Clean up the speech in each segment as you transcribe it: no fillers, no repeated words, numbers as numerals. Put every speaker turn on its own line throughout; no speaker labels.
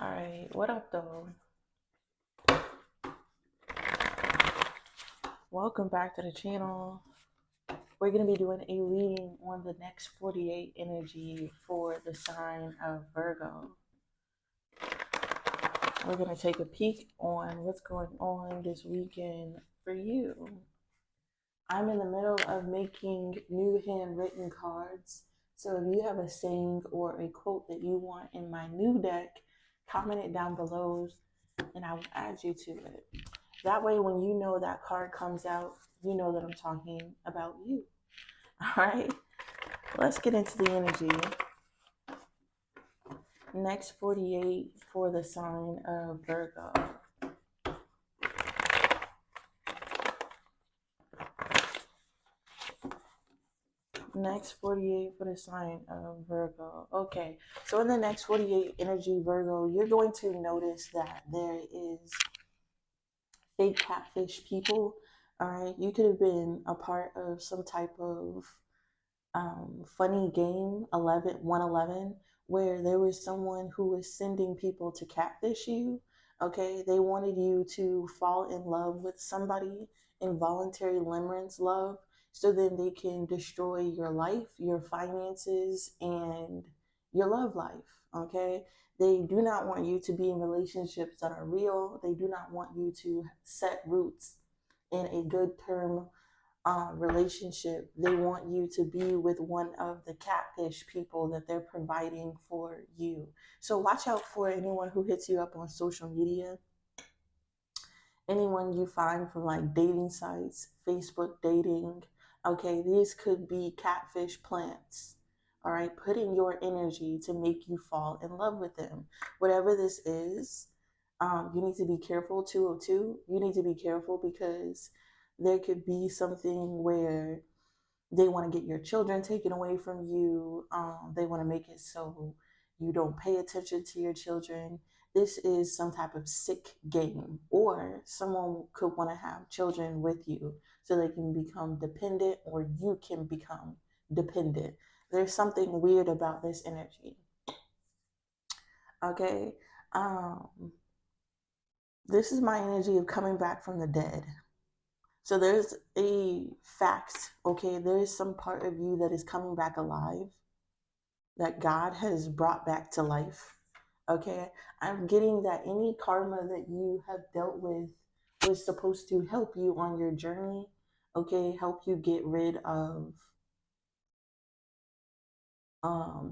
Alright, what up though? Welcome back to the channel. We're going to be doing a reading on the next 48 energy for the sign of Virgo. We're going to take a peek on what's going on this weekend for you. I'm in the middle of making new handwritten cards. So if you have a saying or a quote that you want in my new deck, comment it down below and I will add you to it. That way, when you know that card comes out, you know that I'm talking about you. All right, let's get into the energy. Next 48 for the sign of Virgo. Next 48 for the sign of Virgo. Okay, so in the next 48 energy, Virgo, you're going to notice that there is fake catfish people. All right, you could have been a part of some type of funny game 111 where there was someone who was sending people to catfish you. Okay, they wanted you to fall in love with somebody, involuntary limerence love, so then they can destroy your life, your finances, and your love life. Okay, they do not want you to be in relationships that are real. They do not want you to set roots in a good term relationship. They want you to be with one of the catfish people that they're providing for you. So watch out for anyone who hits you up on social media, anyone you find from like dating sites, Facebook dating. Okay, these could be catfish plants. All right, put in your energy to make you fall in love with them. Whatever this is, you need to be careful. 202, you need to be careful because there could be something where they want to get your children taken away from you. They want to make it so you don't pay attention to your children. This is some type of sick game, or someone could want to have children with you so they can become dependent, or you can become dependent. There's something weird about this energy. Okay. This is my energy of coming back from the dead. So there's a fact, okay? There is some part of you that is coming back alive, that God has brought back to life, okay? I'm getting that any karma that you have dealt with was supposed to help you on your journey, okay? Help you get rid of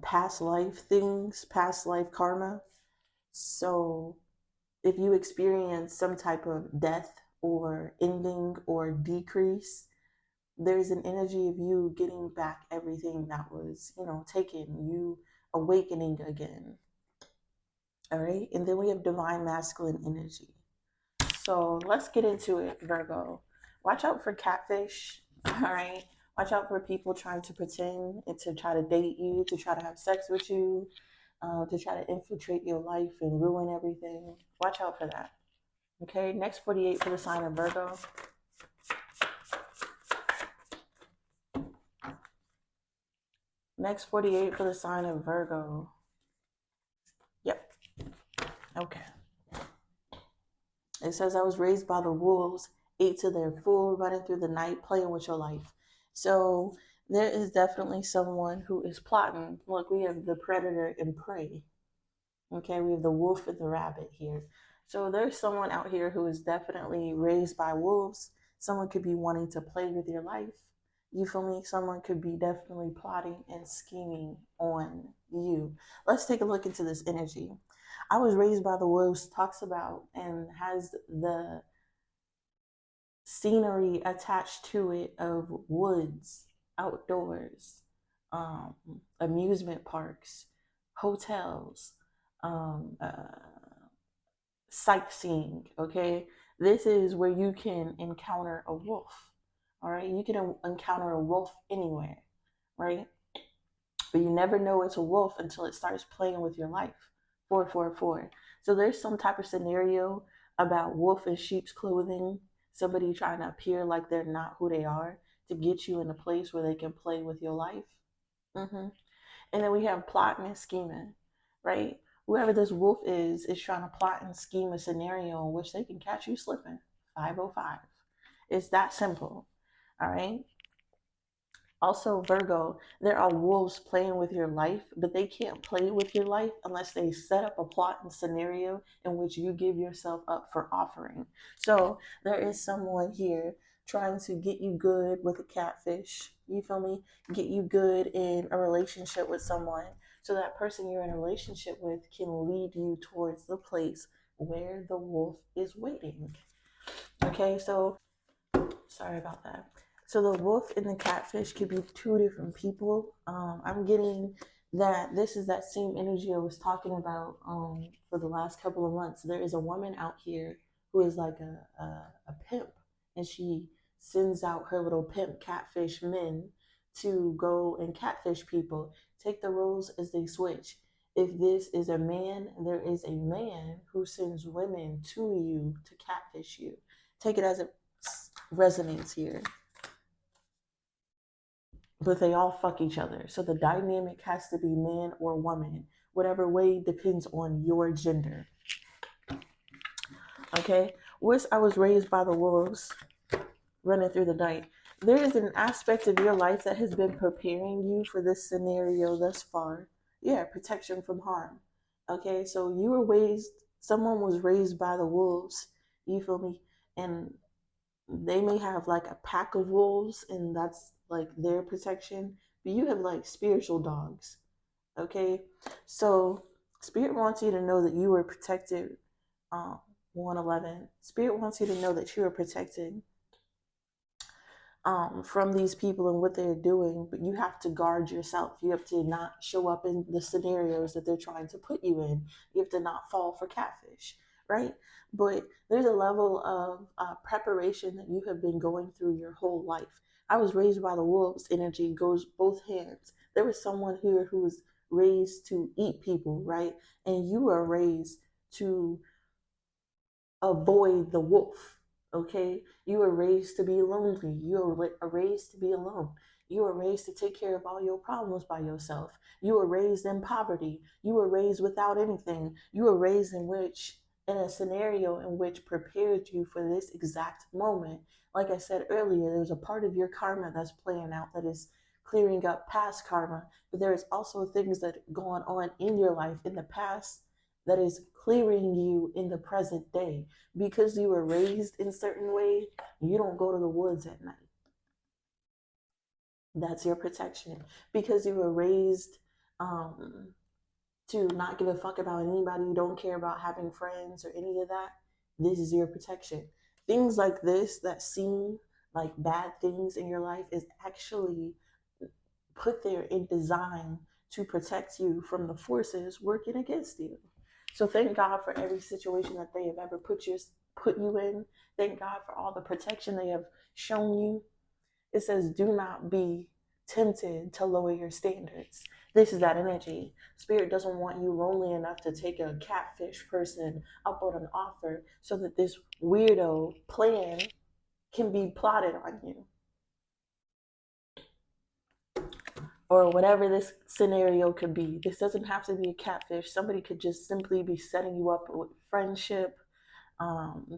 past life things, past life karma. So if you experience some type of death or ending or decrease, there's an energy of you getting back everything that was, taken, you awakening again. All right. And then we have divine masculine energy. So let's get into it, Virgo. Watch out for catfish. All right. Watch out for people trying to pretend and to try to date you, to try to have sex with you, to try to infiltrate your life and ruin everything. Watch out for that. Okay. Next 48 for the sign of Virgo. Next 48 for the sign of Virgo. Yep. Okay. It says, I was raised by the wolves, ate to their full, running through the night, playing with your life. So there is definitely someone who is plotting. Look, we have the predator and prey. Okay, we have the wolf and the rabbit here. So there's someone out here who is definitely raised by wolves. Someone could be wanting to play with your life. You feel me? Someone could be definitely plotting and scheming on you. Let's take a look into this energy. I was raised by the wolves talks about and has the scenery attached to it of woods, outdoors, amusement parks, hotels, sightseeing. Okay, this is where you can encounter a wolf. All right, you can encounter a wolf anywhere, right? But you never know it's a wolf until it starts playing with your life. 444. So there's some type of scenario about wolf in sheep's clothing, somebody trying to appear like they're not who they are to get you in a place where they can play with your life. And then we have plotting and scheming, right? Whoever this wolf is trying to plot and scheme a scenario in which they can catch you slipping. 505. It's that simple. All right. Also, Virgo, there are wolves playing with your life, but they can't play with your life unless they set up a plot and scenario in which you give yourself up for offering. So there is someone here trying to get you good with a catfish. You feel me? Get you good in a relationship with someone. So that person you're in a relationship with can lead you towards the place where the wolf is waiting. Okay, so sorry about that. So the wolf and the catfish could be two different people. I'm getting that this is that same energy I was talking about for the last couple of months. There is a woman out here who is like a pimp, and she sends out her little pimp catfish men to go and catfish people. Take the roles as they switch. If this is a man, there is a man who sends women to you to catfish you. Take it as it resonates here. But they all fuck each other. So the dynamic has to be man or woman. Whatever way depends on your gender. Okay? I was raised by the wolves running through the night. There is an aspect of your life that has been preparing you for this scenario thus far. Yeah, protection from harm. Okay, so you were raised, someone was raised by the wolves. You feel me? And they may have like a pack of wolves and that's like their protection, but you have like spiritual dogs. Okay, so spirit wants you to know that you are protected. 111, spirit wants you to know that you are protected from these people and what they're doing, but you have to guard yourself. You have to not show up in the scenarios that they're trying to put you in. You have to not fall for catfish, right? But there's a level of preparation that you have been going through your whole life. I was raised by the wolves. Energy goes both hands. There was someone here who was raised to eat people, right? And you are raised to avoid the wolf. Okay, you were raised to be lonely. You were raised to be alone. You were raised to take care of all your problems by yourself. You were raised in poverty. You were raised without anything. You were raised in a scenario in which prepared you for this exact moment. Like I said earlier, there's a part of your karma that's playing out that is clearing up past karma, but there is also things that are going on in your life in the past that is clearing you in the present day. Because you were raised in a certain way, you don't go to the woods at night. That's your protection. Because you were raised to not give a fuck about anybody, you don't care about having friends or any of that, this is your protection. Things like this that seem like bad things in your life is actually put there in design to protect you from the forces working against you. So thank God for every situation that they have ever put you in. Thank God for all the protection they have shown you. It says, do not be tempted to lower your standards. This is that energy. Spirit doesn't want you lonely enough to take a catfish person up on an offer so that this weirdo plan can be plotted on you. Or whatever this scenario could be. This doesn't have to be a catfish. Somebody could just simply be setting you up with friendship.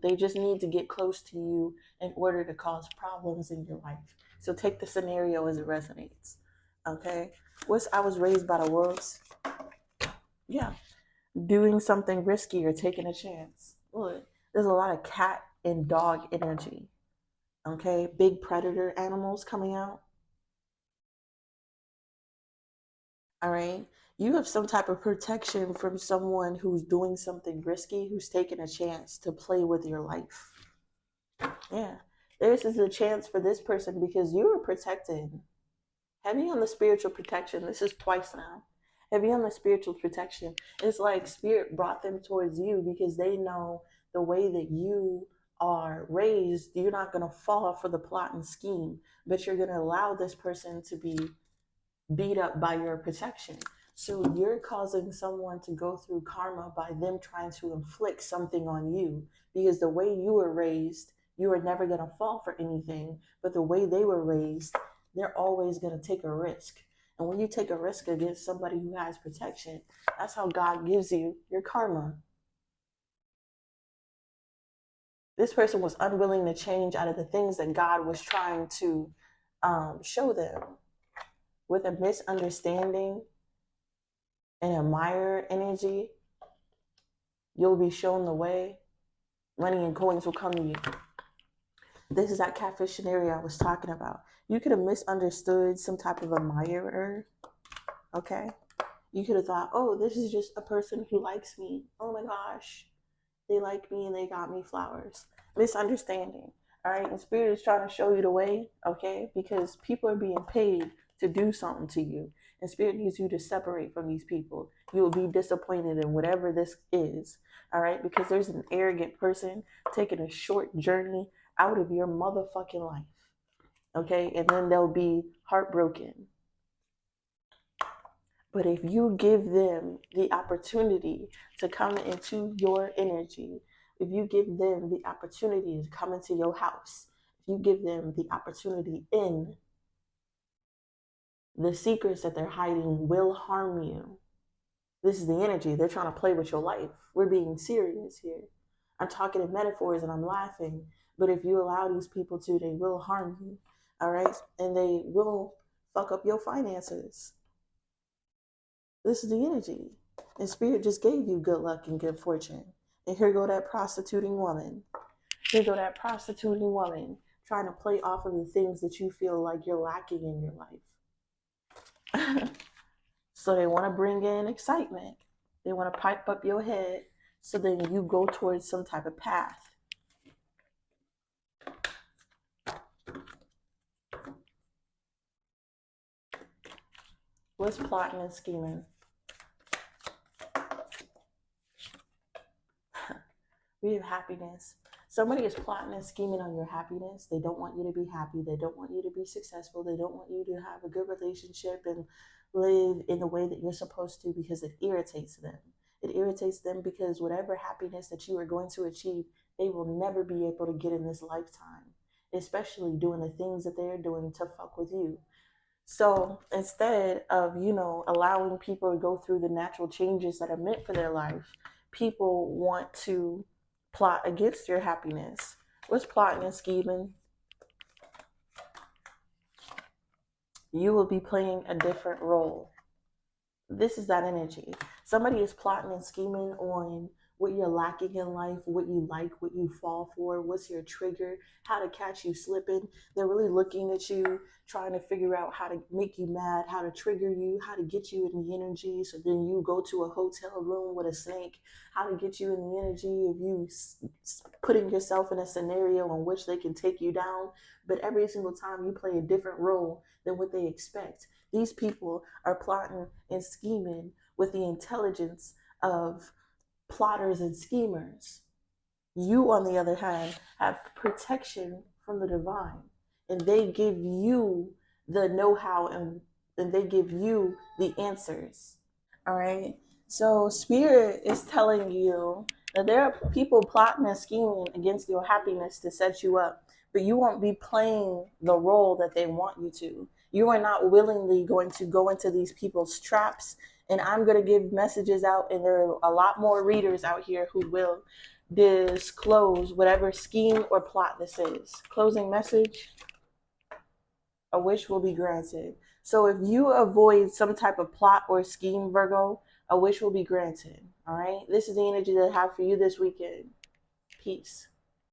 They just need to get close to you in order to cause problems in your life. So take the scenario as it resonates. Okay? I was raised by the wolves. Yeah. Doing something risky or taking a chance. Look, there's a lot of cat and dog energy. Okay? Big predator animals coming out. All right. You have some type of protection from someone who's doing something risky, who's taking a chance to play with your life. Yeah. This is a chance for this person because you are protected. Heavy on the spiritual protection. This is twice now. Heavy on the spiritual protection. It's like spirit brought them towards you because they know the way that you are raised, you're not going to fall for the plot and scheme, but you're going to allow this person to be beat up by your protection. So you're causing someone to go through karma by them trying to inflict something on you because the way you were raised, you were never going to fall for anything. But the way they were raised, they're always going to take a risk. And when you take a risk against somebody who has protection, that's how God gives you your karma. This person was unwilling to change out of the things that God was trying to show them. With a misunderstanding and admirer energy, you'll be shown the way. Money and coins will come to you. This is that catfish scenario I was talking about. You could have misunderstood some type of admirer, okay? You could have thought, oh, this is just a person who likes me. Oh my gosh, they like me and they got me flowers. Misunderstanding, all right? And Spirit is trying to show you the way, okay? Because people are being paid to do something to you. And Spirit needs you to separate from these people. You will be disappointed in whatever this is, all right? Because there's an arrogant person taking a short journey out of your motherfucking life, okay? And then they'll be heartbroken. But if you give them the opportunity to come into your energy, if you give them the opportunity to come into your house, if you give them the opportunity in, the secrets that they're hiding will harm you. This is the energy. They're trying to play with your life. We're being serious here. I'm talking in metaphors and I'm laughing. But if you allow these people to, they will harm you. All right? And they will fuck up your finances. This is the energy. And Spirit just gave you good luck and good fortune. And here go that prostituting woman. Here go that prostituting woman trying to play off of the things that you feel like you're lacking in your life. So they want to bring in excitement. They want to pipe up your head so then you go towards some type of path. What's plotting and scheming? We have happiness. Somebody is plotting and scheming on your happiness. They don't want you to be happy. They don't want you to be successful. They don't want you to have a good relationship and live in the way that you're supposed to, because it irritates them. It irritates them because whatever happiness that you are going to achieve, they will never be able to get in this lifetime, especially doing the things that they're doing to fuck with you. So instead of, allowing people to go through the natural changes that are meant for their life, people want to plot against your happiness. What's plotting and scheming? You will be playing a different role. This is that energy. Somebody is plotting and scheming on what you're lacking in life, what you like, what you fall for, what's your trigger, how to catch you slipping. They're really looking at you, trying to figure out how to make you mad, how to trigger you, how to get you in the energy. So then you go to a hotel room with a snake, how to get you in the energy of you putting yourself in a scenario in which they can take you down. But every single time you play a different role than what they expect. These people are plotting and scheming with the intelligence of plotters and schemers. You, on the other hand, have protection from the divine, and they give you the know-how and they give you the answers. All right. So Spirit is telling you that there are people plotting and scheming against your happiness to set you up, but you won't be playing the role that they want you to. You are not willingly going to go into these people's traps. And I'm going to give messages out, and there are a lot more readers out here who will disclose whatever scheme or plot this is. Closing message: a wish will be granted. So if you avoid some type of plot or scheme, Virgo, a wish will be granted. All right. This is the energy that I have for you this weekend. Peace.